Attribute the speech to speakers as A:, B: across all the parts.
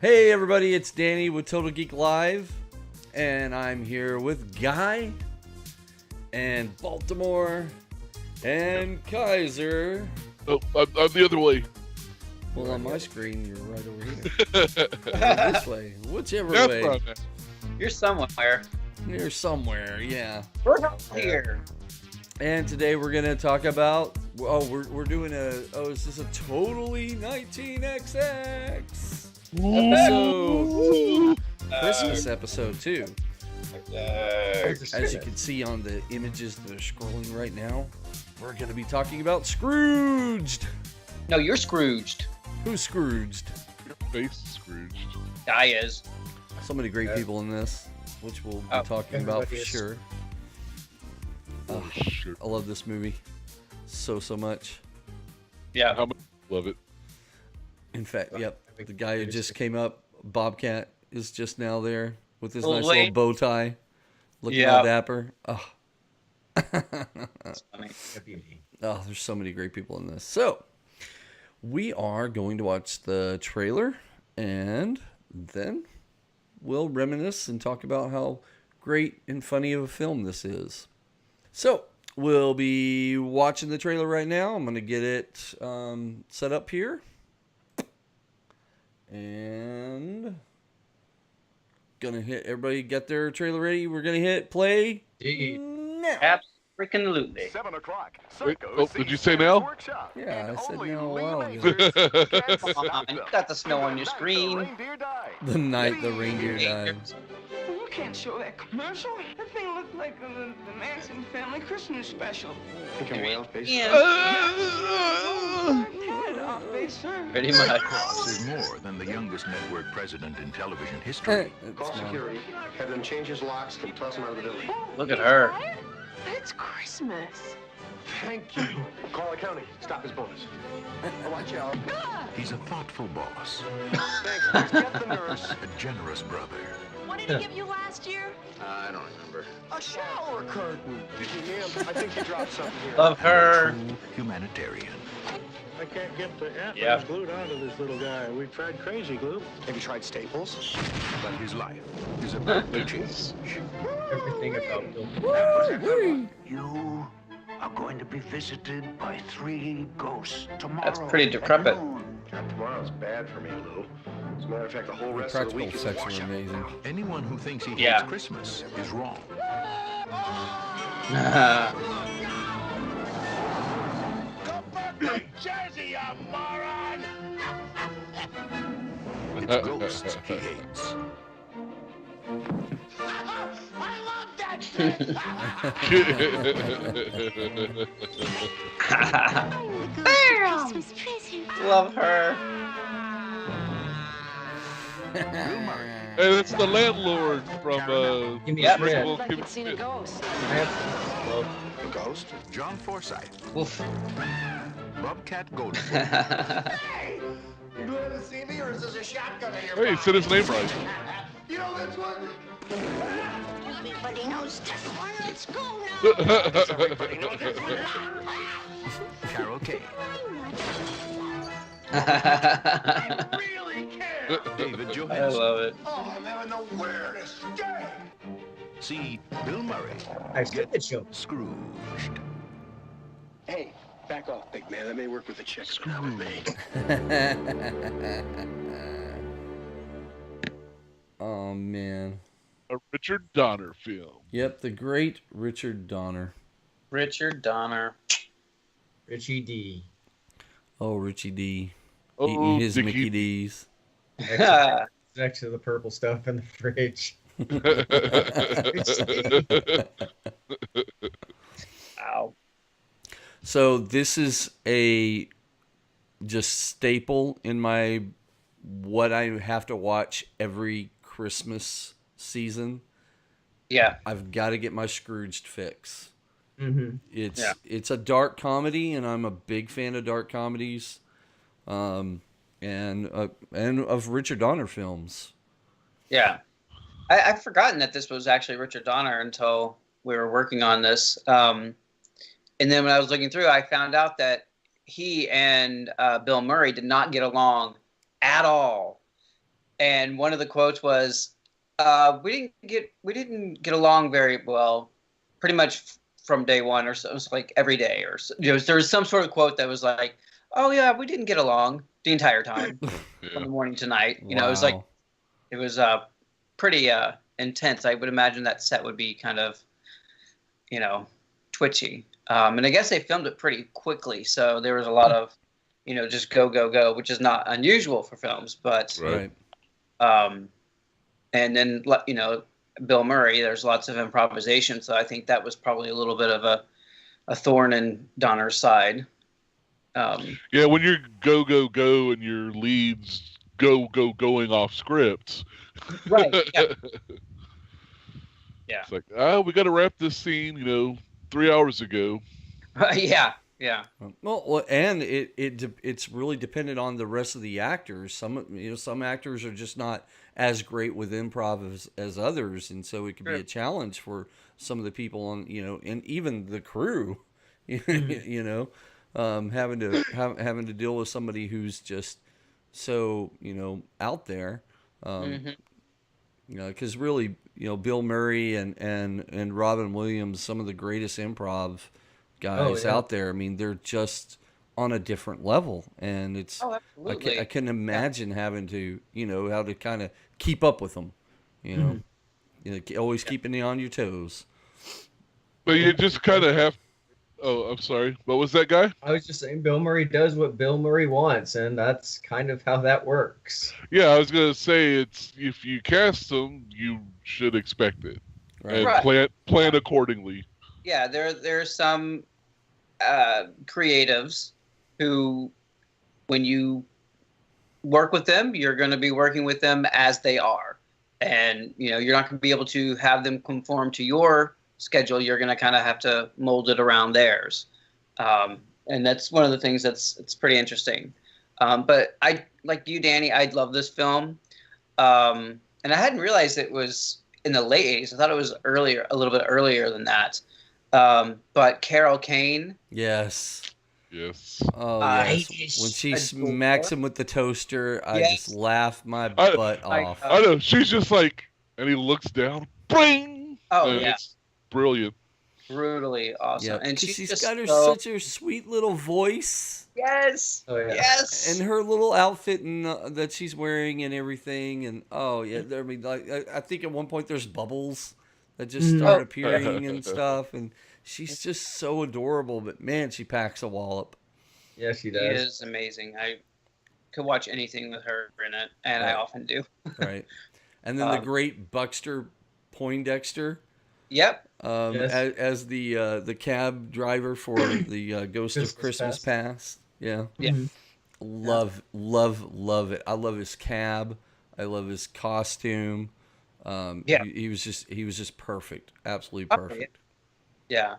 A: Hey everybody, it's Danny with Total Geek Live, and I'm here with Guy, and Baltimore, and Kaiser.
B: Oh, I'm the other way.
A: Well, on my screen, you're right over here. Or this way, whichever way.
C: You're somewhere.
A: You're somewhere, yeah.
C: We're not here.
A: And today we're gonna talk about. We're doing is this a totally 19XX episode? Christmas episode too. As you can see on the images that are scrolling right now, we're gonna be talking about Scrooged.
C: No, you're Scrooged.
A: Who's Scrooged?
B: Your face is Scrooged.
C: Guy is.
A: So many great people in this, which we'll be talking about for sure.
B: Sure.
A: I love this movie so much.
C: Yeah.
B: How much love it?
A: In fact, yep. The guy who just came up, Bobcat, is just now there with his nice
C: Wait.
A: little bow tie, looking all dapper. Oh.
C: That's funny.
A: Oh, there's so many great people in this. So, we are going to watch the trailer, and then we'll reminisce and talk about how great and funny of a film this is. So, we'll be watching the trailer right now. I'm going to get it set up here. And gonna hit, everybody get their trailer ready. We're going to hit play now.
C: Absolutely.
D: 7 o'clock.
B: Wait, did you say now?
A: Yeah, I said now a while ago.
C: Come on, you got the snow on your screen.
A: The night the reindeer died.
E: Well, you can't show that commercial. That thing looked like the Manson family Christmas special.
C: Yeah.
E: Head off base, sir.
C: Pretty much.
F: Cross is more than the youngest network president in television history.
D: Call security. Have them change his locks and toss him out of the building.
C: Look at her.
E: It's Christmas.
D: Thank you. Call accounting. Stop his bonus. Watch out.
F: He's a thoughtful boss,
D: Thanks. Get the nurse.
F: a generous brother,
G: What did he give you last year?
D: I don't remember. A shower curtain. Ma'am, I think you dropped something here.
C: Love her.
F: humanitarian.
H: I can't get the atlas
C: Yeah.
H: glued onto this little guy. We've tried crazy glue.
D: Have you tried Staples?
F: But his life is about to change.
C: Everything about them.
F: You are going to be visited by 3 ghosts tomorrow.
C: That's pretty decrepit.
D: Tomorrow's bad for me, Lou. As a matter of fact, the whole
A: The
D: rest of the
A: practical
D: week is
A: effects are
D: washout.
A: amazing.
F: Anyone who thinks he
C: Yeah.
F: hates Christmas is wrong. It's ghosts he hates.
G: Christmas present.
C: Love her.
B: Hey, that's the landlord from
C: Give me a
B: Principal
G: Like
B: Kim-
G: you'd seen a ghost.
D: A ghost?
F: John Forsythe,
C: Oof.
F: Bobcat Golden,
D: You glad to see me, or is this a shotgun in your
B: Hey, he said his name right.
D: You know this one?
G: Everybody knows this one. Let's go now.
D: Everybody knows this one.
F: Carol Kane,
D: Really care.
F: David
C: I
F: Johansen.
C: love it.
D: Oh, I'm having the weirdest day.
F: See Bill Murray,
I: I've seen the show.
F: Scrooged.
D: Hey, back off, big man. That may work with the chicks, but not with me.
A: Oh man.
B: A Richard Donner film.
A: Yep, the great Richard Donner.
C: Richard Donner.
I: Richie D.
A: Oh, Richie D.
B: Oh,
A: Eating his
B: Dickie.
A: Mickey D's.
I: Next to the purple stuff in the fridge.
C: Ow.
A: So this is a just staple in my what I have to watch every Christmas season.
C: Yeah.
A: I've got to get my Scrooged fix.
I: Mm-hmm.
A: It's a dark comedy, and I'm a big fan of dark comedies, and of Richard Donner films.
C: Yeah. I'd forgotten that this was actually Richard Donner until we were working on this. And then when I was looking through, I found out that he and Bill Murray did not get along at all. and one of the quotes was, we didn't get along very well, pretty much from day one, or so. It was like every day, or so, there was some sort of quote that was like, oh yeah, we didn't get along the entire time from the morning to night. You know, it was like, it was pretty intense. I would imagine that set would be kind of, you know, twitchy. And I guess they filmed it pretty quickly, so there was a lot of, you know, just go, go, go, which is not unusual for films, but
A: Right.
C: And then, you know, Bill Murray, there's lots of improvisation, so I think that was probably a little bit of a thorn in Donner's side.
B: Yeah, when you're go, go, go, and your leads going off scripts.
C: Right. Yeah. Yeah.
B: It's like, we got to wrap this scene, you know, 3 hours ago.
C: Yeah. Yeah.
A: Well, and it's really dependent on the rest of the actors. Some actors are just not as great with improv as others, and so it could be a challenge for some of the people on, you know, and even the crew, you know, having to deal with somebody who's just so, you know, out there. You know, because really, you know, Bill Murray and Robin Williams, some of the greatest improv guys out there. I mean, they're just on a different level, and it's I can imagine having to, you know, how to kind of keep up with them, you know, always keeping you on your toes.
B: But you just kind of have. Oh, I'm sorry. What was that, guy?
I: I was just saying Bill Murray does what Bill Murray wants, and that's kind of how that works.
B: Yeah, I was gonna say, it's if you cast them, you should expect it, and plan accordingly.
C: Yeah, there's some creatives who, when you work with them, you're going to be working with them as they are, and you know, you're not going to be able to have them conform to your schedule. You're going to kind of have to mold it around theirs, and that's one of the things it's pretty interesting. But I, like you, Danny, I love this film, and I hadn't realized it was in the late 80s. I thought it was earlier, a little bit earlier than that. But Carol Kane.
B: Yes.
A: Oh, yes. When she smacks him with the toaster, I just laugh my butt off.
B: I know. She's just like, and he looks down. Bling!
C: Oh,
B: and
C: yeah.
B: It's brilliant.
C: Brutally awesome.
A: Yeah,
C: and
A: she's
C: just
A: got such a sweet little voice.
C: Yes.
I: Oh, yeah.
C: Yes.
A: And her little outfit that she's wearing and everything. And, I mean, like, I think at one point there's bubbles that just start appearing and stuff, and she's just so adorable. But man, she packs a wallop.
I: Yeah, she does.
C: She is amazing. I could watch anything with her in it, and I often do.
A: Right, and then the great Buxter Poindexter.
C: Yep.
A: As the cab driver for the Ghost of Christmas Past. Yeah.
C: Yeah.
A: Love it. I love his cab. I love his costume. He was just perfect, absolutely perfect.
C: Yeah,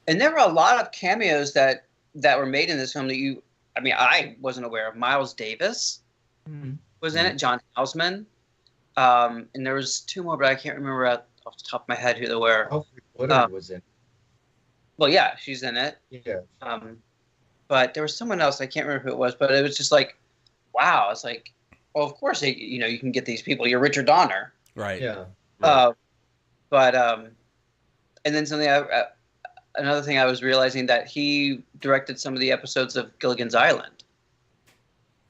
C: and there were a lot of cameos that were made in this film that I wasn't aware of. Miles Davis was in it, John Houseman, and there was two more, but I can't remember off the top of my head who they were.
I: Alfred Woodard was in it.
C: Well, yeah, she's in it.
I: Yeah.
C: But there was someone else, I can't remember who it was, but it was just like, wow, it's like, well, of course, you can get these people. You're Richard Donner.
A: Right.
I: Yeah.
C: And then another thing I was realizing that he directed some of the episodes of Gilligan's Island.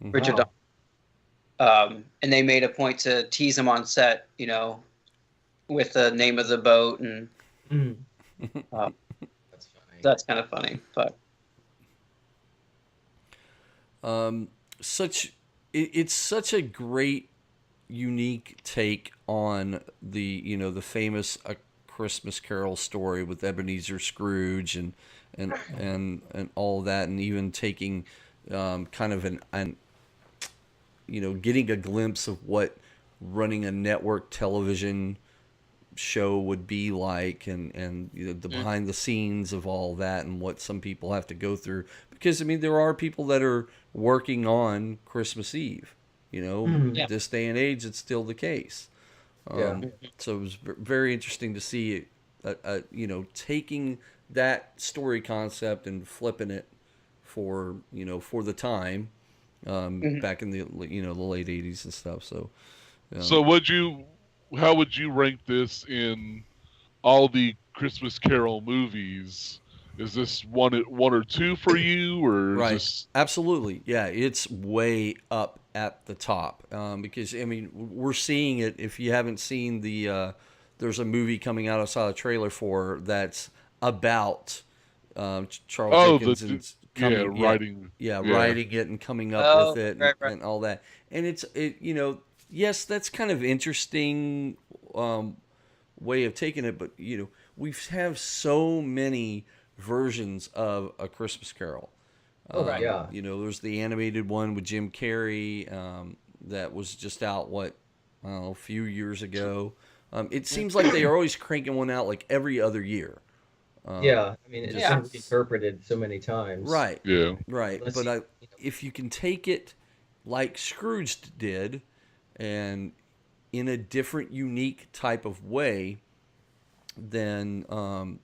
C: Richard Donner. And they made a point to tease him on set, you know, with the name of the boat, and
I: That's funny.
C: that's kind of funny. But
A: it's such a great, unique take on the famous A Christmas Carol story with Ebenezer Scrooge and all that, and even taking kind of getting a glimpse of what running a network television show would be like, and the behind the scenes of all that, and what some people have to go through, because I mean there are people that are working on Christmas Eve, this day and age it's still the case. So it was very interesting to see taking that story concept and flipping it for the time back in the the late 80s and stuff. So
B: So how would you rank this in all the Christmas Carol movies? Is this one or two for you, or
A: right?
B: is this...
A: Absolutely, yeah. It's way up at the top because I mean we're seeing it. If you haven't seen there's a movie coming out. I saw a trailer for that's about Charles Dickens and
B: writing
A: writing it and coming up with it
C: right.
A: and all that. And yes, that's kind of interesting way of taking it, but we have so many versions of A Christmas Carol.
I: Yeah.
A: There's the animated one with Jim Carrey that was just out a few years ago. It seems like they are always cranking one out like every other year.
I: I mean, it's been interpreted so many times.
A: Right.
B: Yeah.
A: Right. But if you can take it like Scrooged did, and in a different, unique type of way, then I'm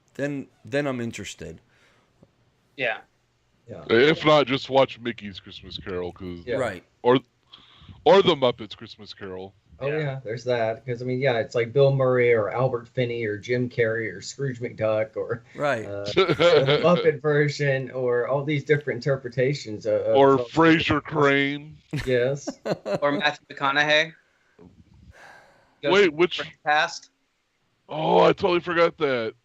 A: interested.
C: Yeah.
I: Yeah.
B: If not, just watch Mickey's Christmas Carol,
A: Right.
B: or the Muppets Christmas Carol.
I: Oh yeah, there's that. Because I mean, it's like Bill Murray or Albert Finney or Jim Carrey or Scrooge McDuck or
A: right,
I: the Muppet version or all these different interpretations
B: or Fraser Crane.
I: Yes.
C: Or Matthew McConaughey.
B: Wait, which?
C: Past.
B: Oh, I totally forgot that.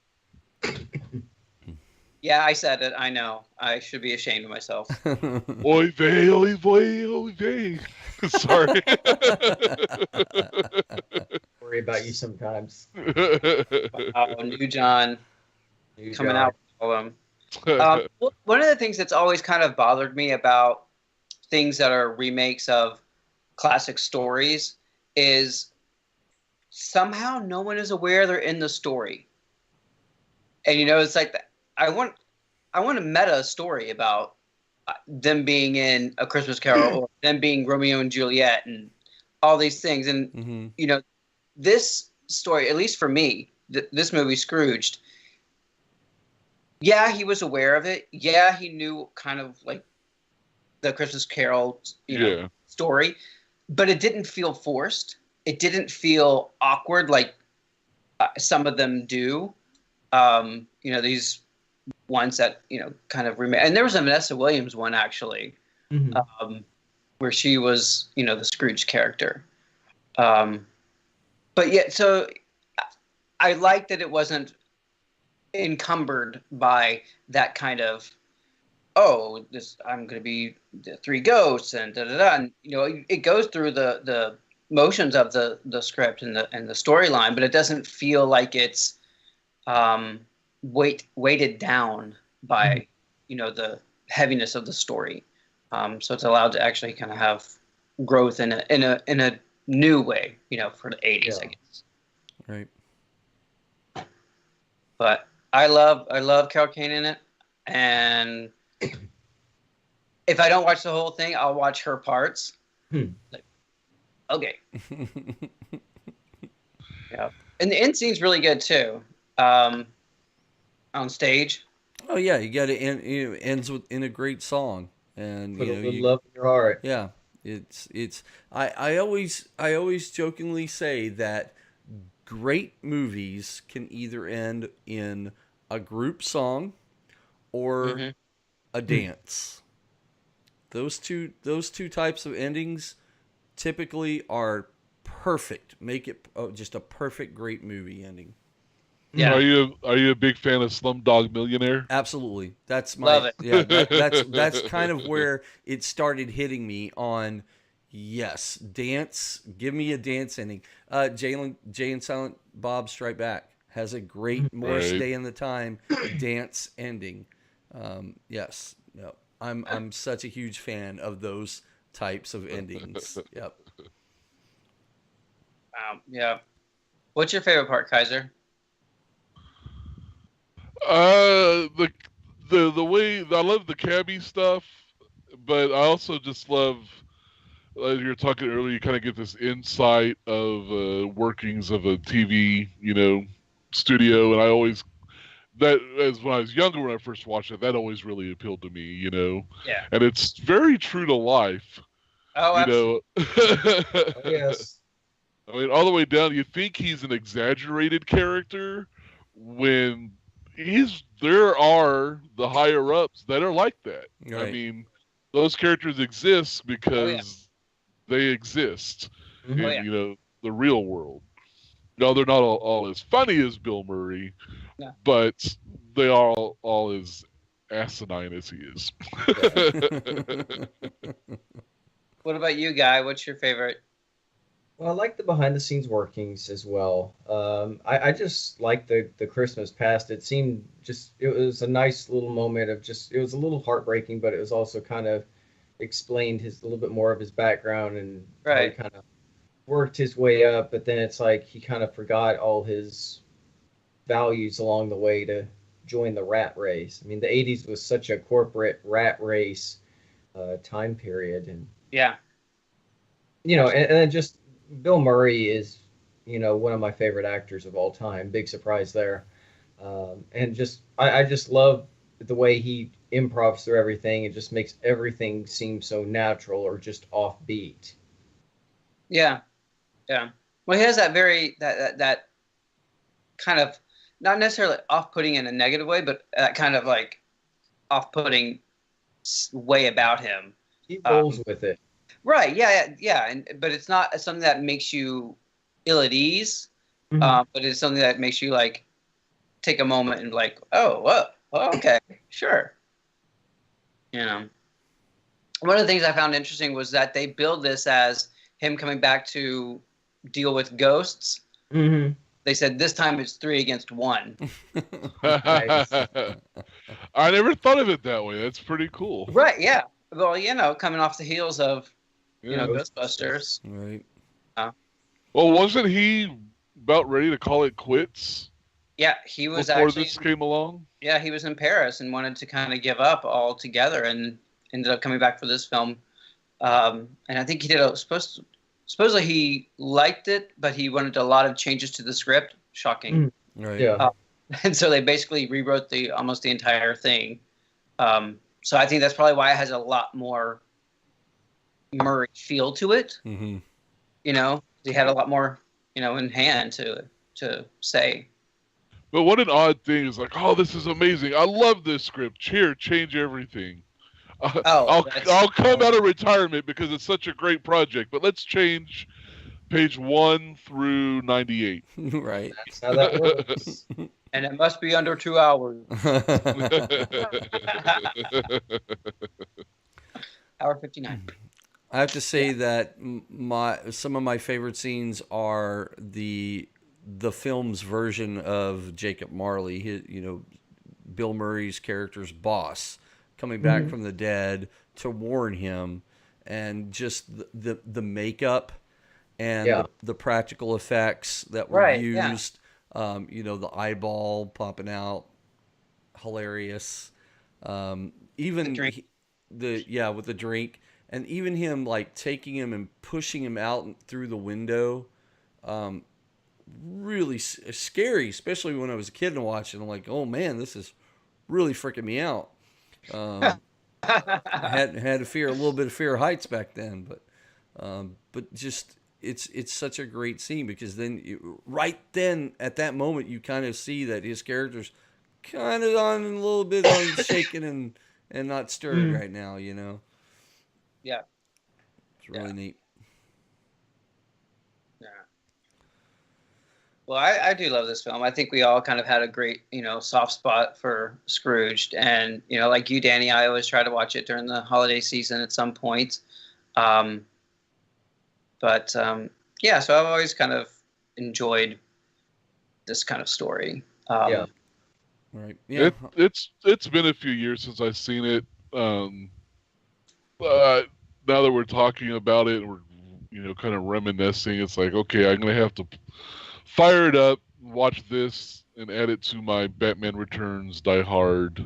C: Yeah, I said it. I know. I should be ashamed of myself.
B: Oy vey, oy vey, oy vey. Sorry.
I: Worry about you sometimes.
C: New John coming out with all of them. One of the things that's always kind of bothered me about things that are remakes of classic stories is somehow no one is aware they're in the story. And it's like I want a meta story about them being in A Christmas Carol or them being Romeo and Juliet and all these things. And, this story, at least for me, this movie Scrooged, he was aware of it. Yeah, he knew kind of like the Christmas Carol story, but it didn't feel forced. It didn't feel awkward like some of them do. These ones that kind of remake, and there was a Vanessa Williams one actually, where she was the Scrooge character, but so I like that it wasn't encumbered by that kind of I'm going to be the three ghosts and da da da, and it goes through the motions of the script and the storyline, but it doesn't feel like it's weighted down by the heaviness of the story, so it's allowed to actually kind of have growth in a new way, for the 80s, I guess.
A: Right.
C: But I love Carol Kane in it, and if I don't watch the whole thing, I'll watch her parts. Like, okay. Yeah, and the end scene's really good too. On stage.
A: Oh yeah, you got to ends in a great song, and
I: Put a little love in your heart.
A: Yeah, it's. I always jokingly say that great movies can either end in a group song or a dance. Those two types of endings typically are perfect. Make it just a perfect, great movie ending.
C: Yeah.
B: Are you a big fan of Slumdog Millionaire?
A: Absolutely. That's my
C: Love it.
A: Yeah. That's kind of where it started hitting me on. Yes, dance. Give me a dance ending. Jay and Silent Bob Strike Back has a great Morris Day in the Time dance ending. Yes. No. I'm such a huge fan of those types of endings. Yep.
C: Yeah. What's your favorite part, Kaiser?
B: The way I love the cabbie stuff, but I also just love, as you were talking earlier, you kind of get this insight of workings of a TV, studio, and I always as when I was younger, when I first watched it, that always really appealed to me,
C: Yeah.
B: And it's very true to life.
C: Oh, absolutely.
I: Yes.
B: I mean, all the way down, you think he's an exaggerated character when there are the higher ups that are like that.
A: Right.
B: I mean, those characters exist because they exist
I: Mhm.
B: in the real world. No, they're not all as funny as Bill Murray, but they are all as asinine as he is.
C: What about you, Guy? What's your favorite?
I: Well, I like the behind the scenes workings as well. I just like the Christmas past. It seemed it was a nice little moment of it was a little heartbreaking, but it was also kind of explained a little bit more of his background and how he kind of worked his way up. But then it's like he kind of forgot all his values along the way to join the rat race. I mean, the 80s was such a corporate rat race time period. And,
C: Yeah.
I: and then just Bill Murray is, one of my favorite actors of all time. Big surprise there. And I just love the way he improvs through everything. It just makes everything seem so natural or just offbeat.
C: Yeah. Yeah. Well, he has that that kind of, not necessarily off-putting in a negative way, but that kind of like off-putting way about him.
I: He rolls with it.
C: Right. Yeah. But it's not something that makes you ill at ease.
I: Mhm.
C: But it's something that makes you like take a moment and like, oh, okay, sure. One of the things I found interesting was that they billed this as him coming back to deal with ghosts.
I: Mm-hmm.
C: They said this time it's 3 against 1.
I: Nice.
B: I never thought of it that way. That's pretty cool.
C: Right. Yeah. Well, coming off the heels of Ghostbusters.
A: Right.
B: Well, wasn't he about ready to call it quits?
C: Yeah, he was
B: before
C: actually.
B: This came along.
C: Yeah, he was in Paris and wanted to kind of give up altogether, and ended up coming back for this film. And I think he did supposedly he liked it, but he wanted a lot of changes to the script. Shocking.
A: Right.
I: Yeah.
C: And so they basically rewrote almost the entire thing. So I think that's probably why it has a lot more Murray feel to it.
A: Mm-hmm.
C: He had a lot more, in hand to say.
B: But what an odd thing is like, oh, this is amazing. I love this script. Here, change everything. I'll come out of retirement because it's such a great project. But let's change page 1 through 98.
A: Right.
I: That's how that works.
C: And it must be under 2 hours. Hour 59.
A: I have to say that some of my favorite scenes are the film's version of Jacob Marley. Bill Murray's character's boss coming back from the dead to warn him, and just the makeup and the practical effects that were used. The eyeball popping out, hilarious. Even with the drink. And even him like taking him and pushing him out through the window, really scary. Especially when I was a kid and watching. I'm like, oh man, this is really freaking me out. I had to fear a little bit of fear of heights back then, but just it's such a great scene because then right then at that moment you kind of see that his character's kind of on a little bit on shaking and not stirred right now.
C: Yeah.
A: It's really neat.
C: Yeah. Well, I do love this film. I think we all kind of had a great, soft spot for Scrooged. And, like you, Danny, I always try to watch it during the holiday season at some point. So I've always kind of enjoyed this kind of story.
A: Right. Yeah.
B: It's been a few years since I've seen it. Now that we're talking about it, we're kind of reminiscing. It's like, okay, I'm gonna have to fire it up, watch this, and add it to my Batman Returns Die Hard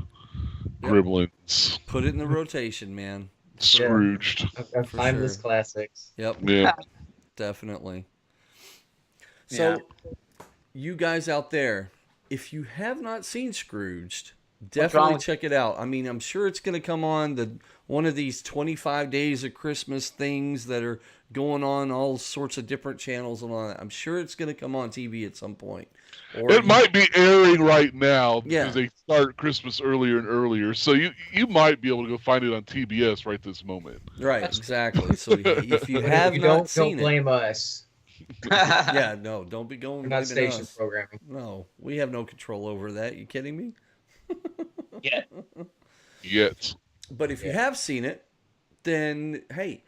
B: gremlins.
A: Put it in the rotation, man.
B: Scrooged.
I: Timeless classics.
A: Yep.
B: Yeah.
A: Definitely. So, you guys out there, if you have not seen Scrooged, Definitely check it out. I mean, I'm sure it's going to come on one of these 25 days of Christmas things that are going on all sorts of different channels and all that. I'm sure it's going to come on TV at some point. Or
B: it might be airing right now
A: Yeah.
B: because they start Christmas earlier and earlier. So you might be able to go find it on TBS right this moment.
A: Right, exactly. So if you have
I: If you
A: not
I: don't
A: seen
I: blame us.
A: yeah, no, don't be going
I: We're not
A: blaming
I: station
A: us.
I: programming.
A: No, we have no control over that. You kidding me?
B: Yet.
A: But if you have seen it, then hey,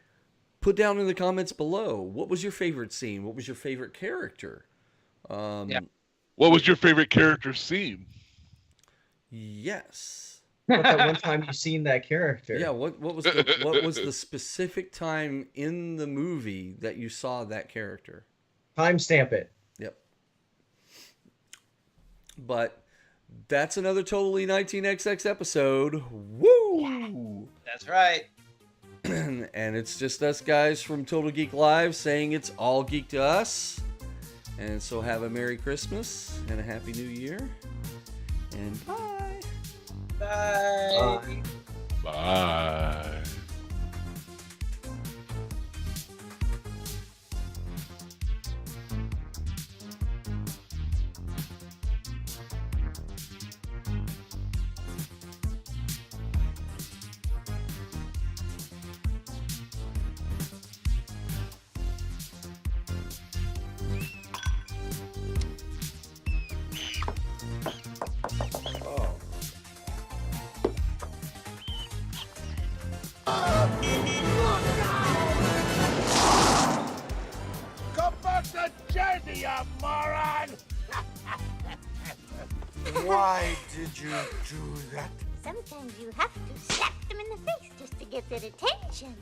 A: put down in the comments below, what was your favorite scene? What was your favorite character?
B: What was your favorite character scene?
A: Yes.
I: What that one time you seen that character?
A: Yeah, what was the specific time in the movie that you saw that character?
I: Timestamp it.
A: Yep. But that's another Totally 19XX episode. Woo!
C: That's right.
A: And it's just us guys from Total Geek Live saying it's all geek to us. And so have a Merry Christmas and a Happy New Year. And bye.
C: Bye.
B: Bye.
D: Come back to Jersey, you moron! Why did you do that?
G: Sometimes you have to slap them in the face just to get their attention.